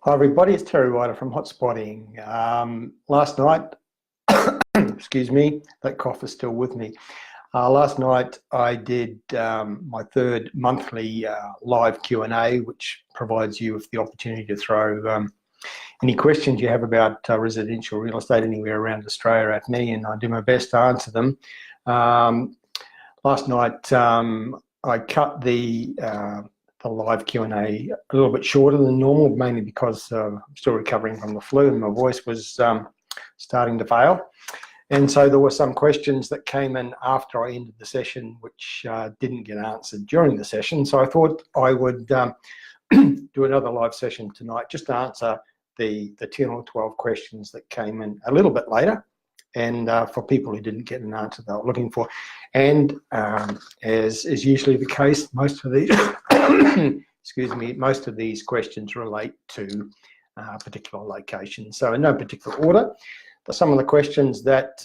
Hi everybody, it's Terry Ryder from Hotspotting. Last night, excuse me, that cough is still with me. Last night I did my third monthly live Q&A, which provides you with the opportunity to throw any questions you have about residential real estate anywhere around Australia at me, and I do my best to answer them. Last night I cut the live Q&A a little bit shorter than normal, mainly because I'm still recovering from the flu and my voice was starting to fail. And so there were some questions that came in after I ended the session which didn't get answered during the session. So I thought I would do another live session tonight just to answer the 10 or 12 questions that came in a little bit later, and for people who didn't get an answer they were looking for. And as is usually the case, most of these excuse me, most of these questions relate to particular locations. So in no particular order, but some of the questions that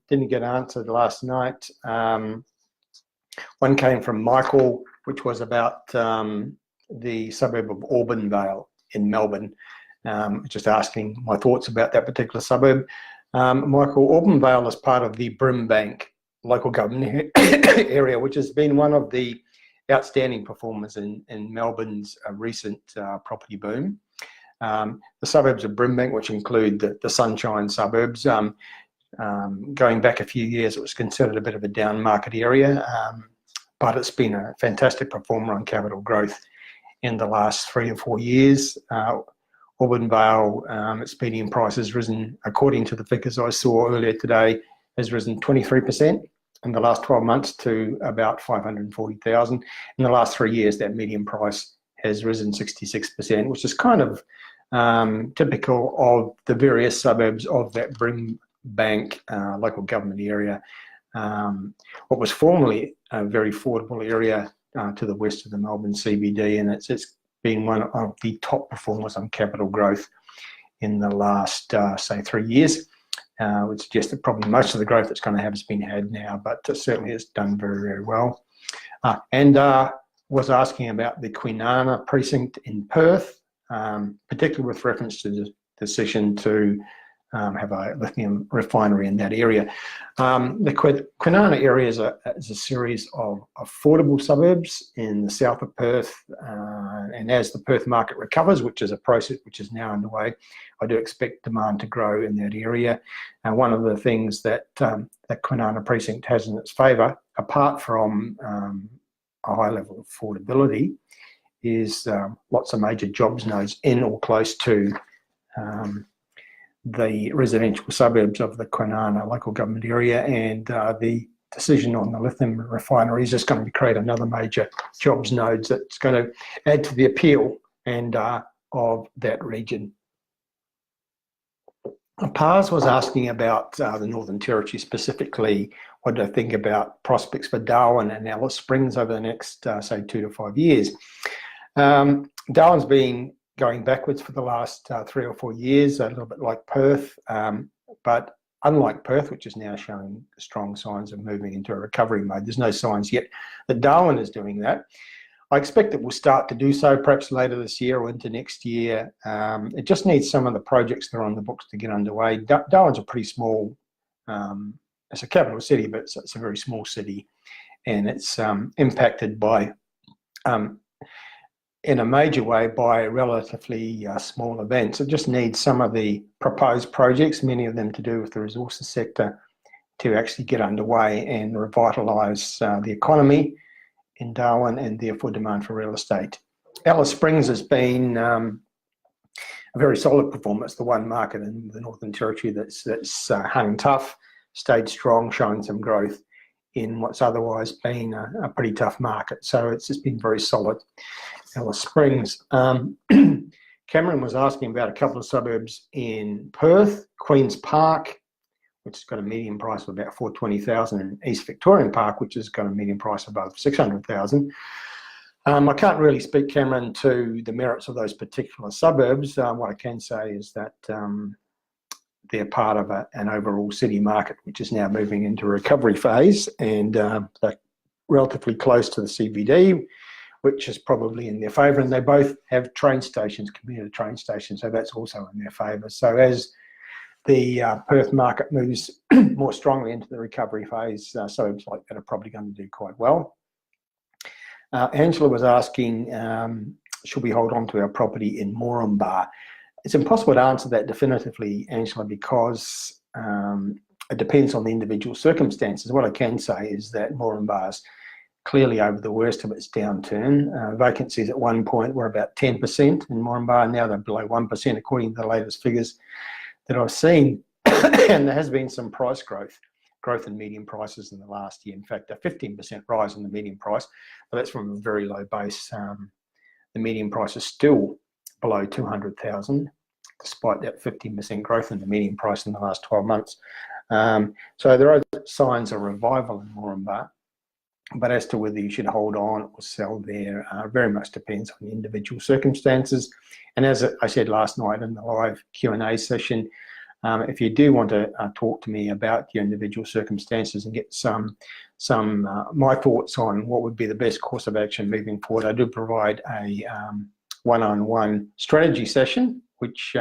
didn't get answered last night, one came from Michael, which was about the suburb of Auburn in Melbourne, just asking my thoughts about that particular suburb. Michael, Auburn is part of the Brimbank local government area, which has been one of the outstanding performers in Melbourne's recent property boom. The suburbs of Brimbank, which include the Sunshine suburbs, going back a few years, it was considered a bit of a down market area, but it's been a fantastic performer on capital growth in the last 3 or 4 years. Auburn its median price has risen, according to the figures I saw earlier today, has risen 23% in the last 12 months to about 540,000. In the last 3 years, that median price has risen 66%, which is kind of typical of the various suburbs of that Brimbank local government area. What was formerly a very affordable area to the west of the Melbourne CBD, and it's been one of the top performers on capital growth in the last, say, 3 years. Would suggest that probably most of the growth it's going to have has been had now, but certainly it's done very, very well. And was asking about the Kwinana precinct in Perth, particularly with reference to the decision to have a lithium refinery in that area. The Kwinana area is a series of affordable suburbs in the south of Perth, and as the Perth market recovers, which is a process which is now underway, I do expect demand to grow in that area. And one of the things that that Kwinana precinct has in its favour, apart from a high level of affordability, is lots of major jobs nodes in or close to the residential suburbs of the Kwinana local government area, and the decision on the lithium refinery is just going to create another major jobs nodes that's going to add to the appeal and of that region. Paz was asking about the Northern Territory, specifically what do I think about prospects for Darwin and Alice Springs over the next, say, 2 to 5 years. Darwin's been going backwards for the last 3 or 4 years, a little bit like Perth, but unlike Perth, which is now showing strong signs of moving into a recovery mode, there's no signs yet that Darwin is doing that. I expect it will start to do so perhaps later this year or into next year. It just needs some of the projects that are on the books to get underway. Darwin's a pretty small, it's a capital city, but it's a very small city, and it's impacted by in a major way by relatively small events. It just needs some of the proposed projects, many of them to do with the resources sector, to actually get underway and revitalise the economy in Darwin and therefore demand for real estate. Alice Springs has been a very solid performer. It's the one market in the Northern Territory that's hung tough, stayed strong, showing some growth in what's otherwise been a pretty tough market. So it's just been very solid. Alice Springs. Cameron was asking about a couple of suburbs in Perth, Queen's Park, which has got a median price of about 420,000, and East Victorian Park, which has got a median price above 600,000. I can't really speak, Cameron, to the merits of those particular suburbs. What I can say is that they're part of an overall city market, which is now moving into a recovery phase, and they're relatively close to the CBD, which is probably in their favour, and they both have train stations, commuter train stations, so that's also in their favour. So as the Perth market moves more strongly into the recovery phase, suburbs like that are probably going to do quite well. Angela was asking, should we hold on to our property in Moranbah? It's impossible to answer that definitively, Angela, because it depends on the individual circumstances. What I can say is that Moranbah is clearly over the worst of its downturn. Vacancies at one point were about 10% in Moranbah, now they're below 1% according to the latest figures that I've seen. And there has been some price growth in median prices in the last year. In fact, a 15% rise in the median price, but that's from a very low base. The median price is still below 200,000, despite that 15% growth in the median price in the last 12 months. So there are signs of revival in Moranbah, but as to whether you should hold on or sell there, very much depends on the individual circumstances. And as I said last night in the live Q&A session, if you do want to talk to me about your individual circumstances and get some my thoughts on what would be the best course of action moving forward, I do provide a one-on-one strategy session, which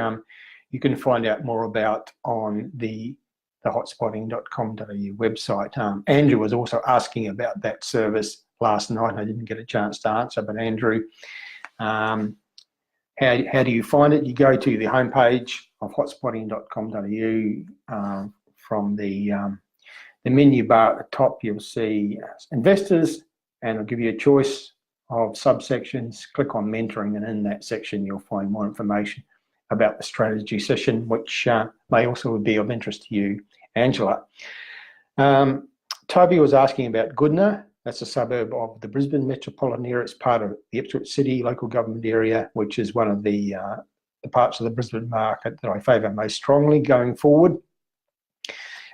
you can find out more about on the hotspotting.com.au website. Andrew was also asking about that service last night. I didn't get a chance to answer, but Andrew, how do you find it? You go to the homepage of hotspotting.com.au. From the menu bar at the top, you'll see investors, and it'll give you a choice of subsections. Click on mentoring, and in that section you'll find more information about the strategy session, which may also be of interest to you, Angela. Toby was asking about Goodna. That's a suburb of the Brisbane metropolitan area. It's part of the Ipswich City local government area, which is one of the parts of the Brisbane market that I favour most strongly going forward.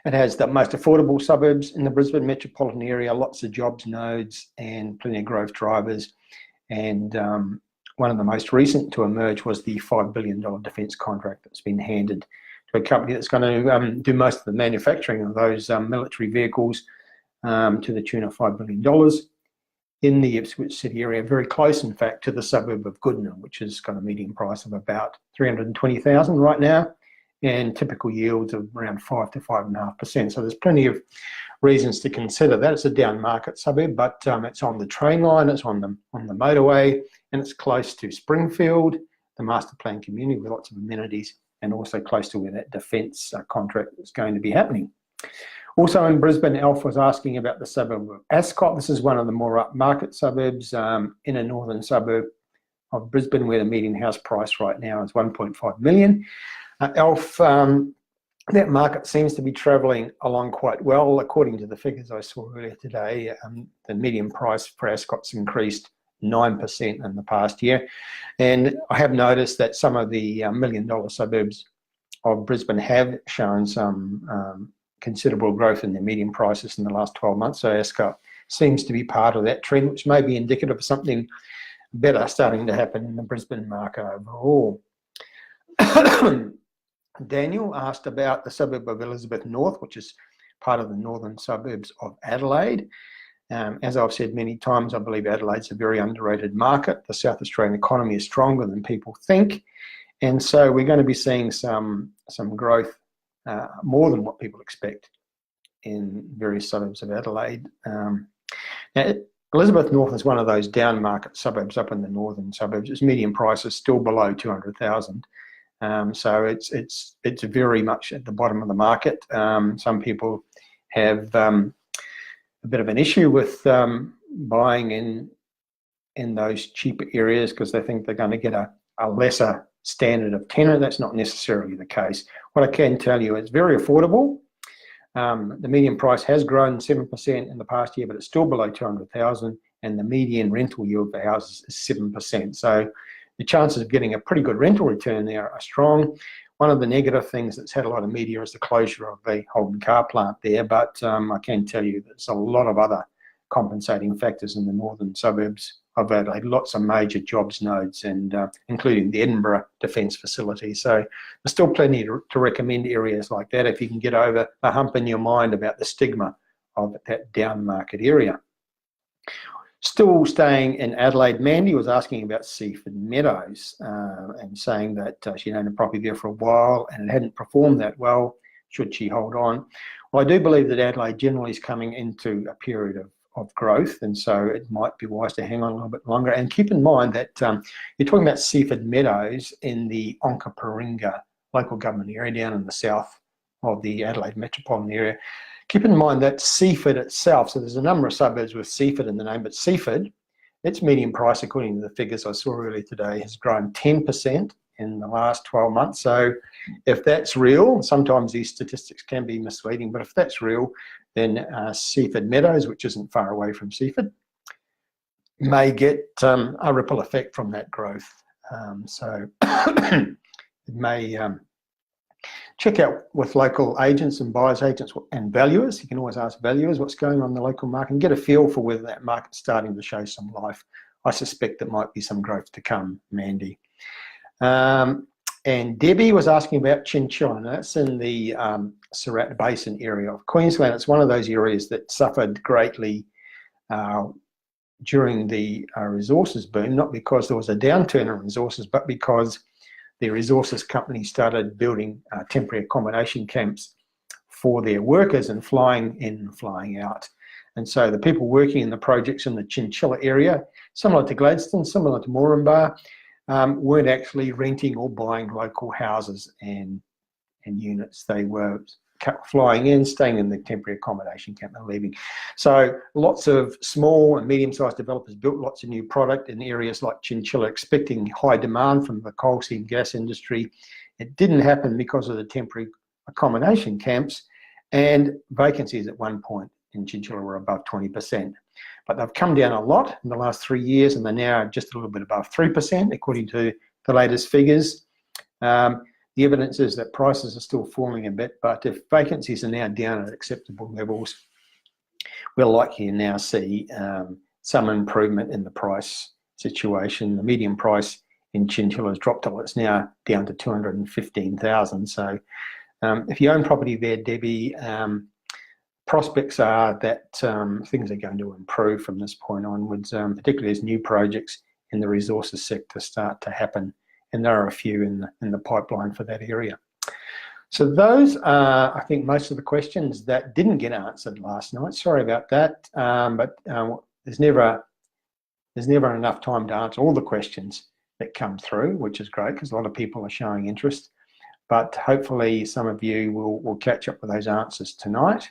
It has the most affordable suburbs in the Brisbane metropolitan area, lots of jobs nodes and plenty of growth drivers. And one of the most recent to emerge was the $5 billion defence contract that's been handed to a company that's going to do most of the manufacturing of those military vehicles to the tune of $5 billion in the Ipswich City area, very close, in fact, to the suburb of Goodna, which has got a median price of about $320,000 right now, and typical yields of around 5 to 5.5%. So there's plenty of reasons to consider that. It's a down market suburb, but it's on the train line, it's on the motorway, and it's close to Springfield, the master plan community with lots of amenities, and also close to where that defence contract is going to be happening. Also in Brisbane, Alf was asking about the suburb of Ascot. This is one of the more upmarket suburbs in a northern suburb of Brisbane, where the median house price right now is 1.5 million. Alf, that market seems to be travelling along quite well. According to the figures I saw earlier today, the median price for Ascot's increased 9% in the past year. And I have noticed that some of the $1 million suburbs of Brisbane have shown some considerable growth in their median prices in the last 12 months. So Ascot seems to be part of that trend, which may be indicative of something better starting to happen in the Brisbane market overall. Daniel asked about the suburb of Elizabeth North, which is part of the northern suburbs of Adelaide. As I've said many times, I believe Adelaide's a very underrated market. The South Australian economy is stronger than people think. And so we're going to be seeing some growth, more than what people expect, in various suburbs of Adelaide. Now, Elizabeth North is one of those down market suburbs up in the northern suburbs. Its median price is still below 200,000. So it's very much at the bottom of the market. Some people have a bit of an issue with buying in those cheaper areas because they think they're going to get a lesser standard of tenant. That's not necessarily the case. What I can tell you, it's very affordable. The median price has grown 7% in the past year, but it's still below 200,000, and the median rental yield for houses is 7%. So the chances of getting a pretty good rental return there are strong. One of the negative things that's had a lot of media is the closure of the Holden car plant there, but I can tell you there's a lot of other compensating factors in the northern suburbs of Adelaide, lots of major jobs nodes, and including the Edinburgh Defence Facility. So there's still plenty to recommend areas like that if you can get over the hump in your mind about the stigma of that down market area. Still staying in Adelaide, Mandy was asking about Seaford Meadows and saying that she'd owned a property there for a while and it hadn't performed that well. Should she hold on? Well, I do believe that Adelaide generally is coming into a period of growth, and so it might be wise to hang on a little bit longer. And keep in mind that you're talking about Seaford Meadows in the Onkaparinga local government area down in the south of the Adelaide metropolitan area. Keep in mind that Seaford itself, so there's a number of suburbs with Seaford in the name, but Seaford, its median price, according to the figures I saw earlier today, has grown 10% in the last 12 months. So if that's real, sometimes these statistics can be misleading, but if that's real, then Seaford Meadows, which isn't far away from Seaford, may get a ripple effect from that growth. So it may check out with local agents and buyers agents and valuers. You can always ask valuers what's going on in the local market and get a feel for whether that market's starting to show some life. I suspect there might be some growth to come, Mandy. And Debbie was asking about Chinchilla. That's in the Surat Basin area of Queensland. It's one of those areas that suffered greatly during the resources boom, not because there was a downturn in resources, but because the resources company started building temporary accommodation camps for their workers and flying in and flying out. And so the people working in the projects in the Chinchilla area, similar to Gladstone, similar to Moranbah, weren't actually renting or buying local houses and units. They were flying in, staying in the temporary accommodation camp and leaving. So lots of small and medium-sized developers built lots of new product in areas like Chinchilla, expecting high demand from the coal seam gas industry. It didn't happen because of the temporary accommodation camps, and vacancies at one point in Chinchilla were above 20%. But they've come down a lot in the last 3 years, and they're now just a little bit above 3%, according to the latest figures. The evidence is that prices are still falling a bit, but if vacancies are now down at acceptable levels, we're likely to now see some improvement in the price situation. The median price in Chinchilla has dropped till it's now down to 215,000. So if you own property there, Debbie, prospects are that things are going to improve from this point onwards, particularly as new projects in the resources sector start to happen. And there are a few in the pipeline for that area. So those are, I think, most of the questions that didn't get answered last night. Sorry about that, but there's never enough time to answer all the questions that come through, which is great because a lot of people are showing interest. But hopefully some of you will catch up with those answers tonight.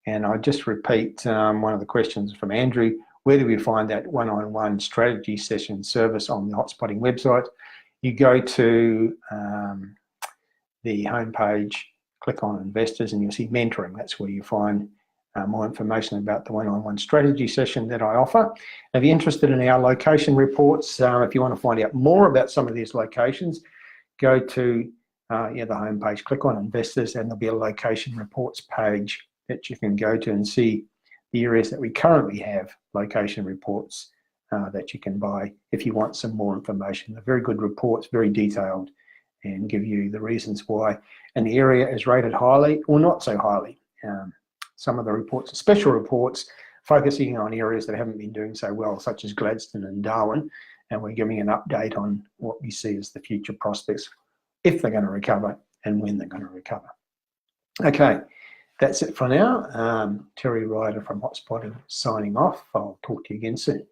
And I'll just repeat one of the questions from Andrew. Where do we find that one-on-one strategy session service on the Hotspotting website? You go to the homepage, click on investors, and you'll see mentoring. That's where you find more information about the one-on-one strategy session that I offer. If you're interested in our location reports, if you want to find out more about some of these locations, go to the homepage, click on investors, and there'll be a location reports page that you can go to and see the areas that we currently have location reports that you can buy if you want some more information. They're very good reports, very detailed, and give you the reasons why an area is rated highly or not so highly. Some of the reports are special reports focusing on areas that haven't been doing so well, such as Gladstone and Darwin, and we're giving an update on what we see as the future prospects, if they're going to recover and when they're going to recover. Okay, that's it for now. Terry Ryder from Hotspotting signing off. I'll talk to you again soon.